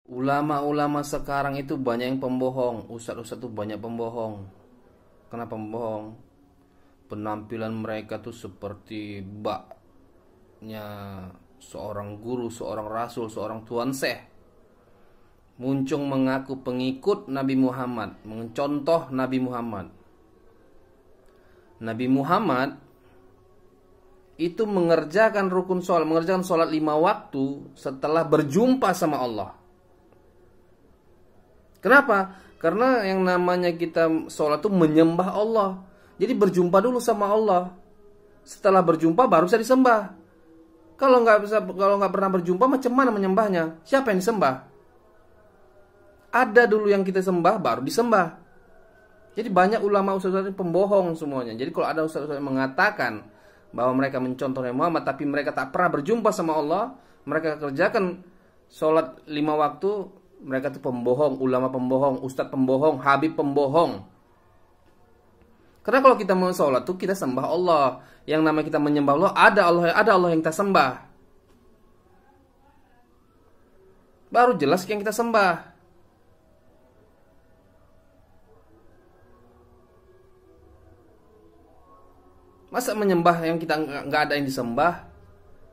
Ulama-ulama sekarang itu banyak yang pembohong. Ustadz-ustadz tuh banyak pembohong. Kenapa pembohong? Penampilan mereka tuh seperti baknya seorang guru, seorang rasul, seorang tuan syekh. Muncung mengaku pengikut Nabi Muhammad, mencontoh Nabi Muhammad. Nabi Muhammad itu mengerjakan rukun sholat, mengerjakan sholat 5 waktu setelah berjumpa sama Allah. Kenapa? Karena yang namanya kita sholat itu menyembah Allah. Jadi berjumpa dulu sama Allah. Setelah berjumpa baru bisa disembah. Kalau nggak pernah berjumpa, macam mana menyembahnya? Siapa yang disembah? Ada dulu yang kita sembah, baru disembah. Jadi banyak ulama ustadz pembohong semuanya. Jadi kalau ada ustadz yang mengatakan bahwa mereka mencontoh Nabi Muhammad, tapi mereka tak pernah berjumpa sama Allah, mereka kerjakan sholat 5 waktu, mereka itu pembohong, ulama pembohong, ustadz pembohong, habib pembohong. Karena kalau kita mau sholat tuh kita sembah Allah. Yang namanya kita menyembah Allah, ada Allah yang kita sembah. Baru jelas yang kita sembah. Masa menyembah yang kita nggak ada yang disembah?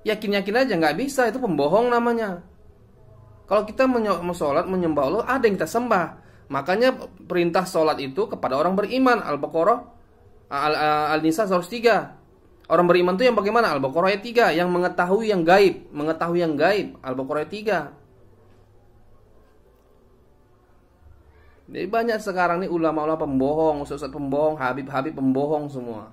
Yakin-yakin aja nggak bisa, itu pembohong namanya. Kalau kita mau sholat, menyembah Allah, ada yang kita sembah. Makanya perintah sholat itu kepada orang beriman. Al-Baqarah, Al-Nisa 103. Orang beriman itu yang bagaimana? Al-Baqarah ayat 3. Yang mengetahui yang gaib. Mengetahui yang gaib. Al-Baqarah ayat 3. Jadi banyak sekarang nih ulama-ulama pembohong, ustaz pembohong, habib-habib pembohong semua.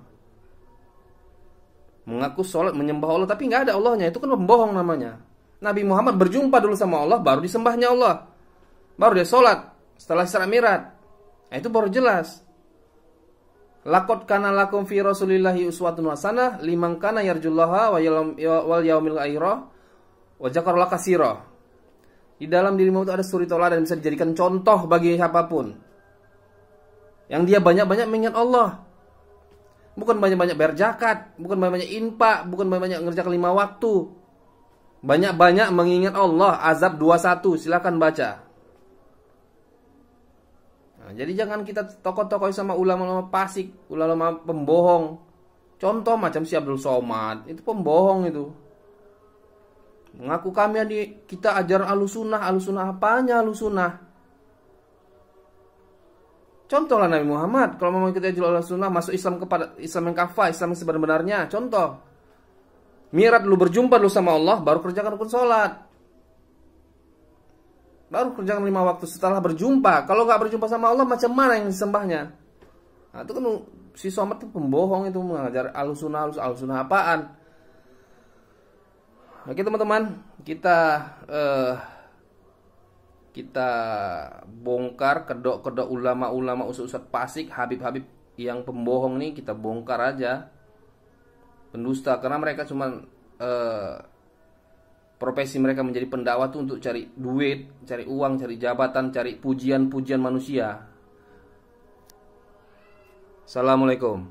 Mengaku sholat, menyembah Allah, tapi nggak ada Allahnya. Itu kan pembohong namanya. Nabi Muhammad berjumpa dulu sama Allah, baru disembahnya Allah. Baru dia sholat setelah Isra Mi'raj. Nah, itu baru jelas. Laqad kana lakum fi Rasulillahi uswatun hasanah liman kana yarjullaha wal yaumil akhir wa dzakarallaha katsira. Di dalam dirimu itu ada suri tauladan dan bisa dijadikan contoh bagi siapapun. Yang dia banyak-banyak mengingat Allah. Bukan banyak-banyak bayar zakat, bukan banyak-banyak infak, bukan banyak-banyak ngerjakan 5 waktu. Banyak-banyak mengingat Allah. Azab 21, silakan baca. Nah, jadi jangan kita tokoh-tokoh sama ulama-ulama fasik, ulama pembohong. Contoh macam si Abdul Somad, itu pembohong itu. Mengaku kami kita ajaran Ahlussunnah apanya Ahlussunnah? Contohlah Nabi Muhammad. Kalau mau kita jual Ahlussunnah, masuk Islam kepada Islam yang kafah, Islam yang sebenarnya. Contoh, Mi'raj dulu, berjumpa dulu sama Allah, baru kerjakan rukun sholat. Baru kerjakan 5 waktu setelah berjumpa. Kalau nggak berjumpa sama Allah, macam mana yang disembahnya? Nah, itu kan si Somad itu pembohong, itu mengajar Ahlussunnah apaan? Oke teman-teman, kita bongkar kedok-kedok ulama-ulama ustadz fasik, habib-habib yang pembohong nih, kita bongkar aja. Pendusta, karena mereka cuma profesi mereka menjadi pendakwah tuh untuk cari duit, cari uang, cari jabatan, cari pujian-pujian manusia. Assalamualaikum.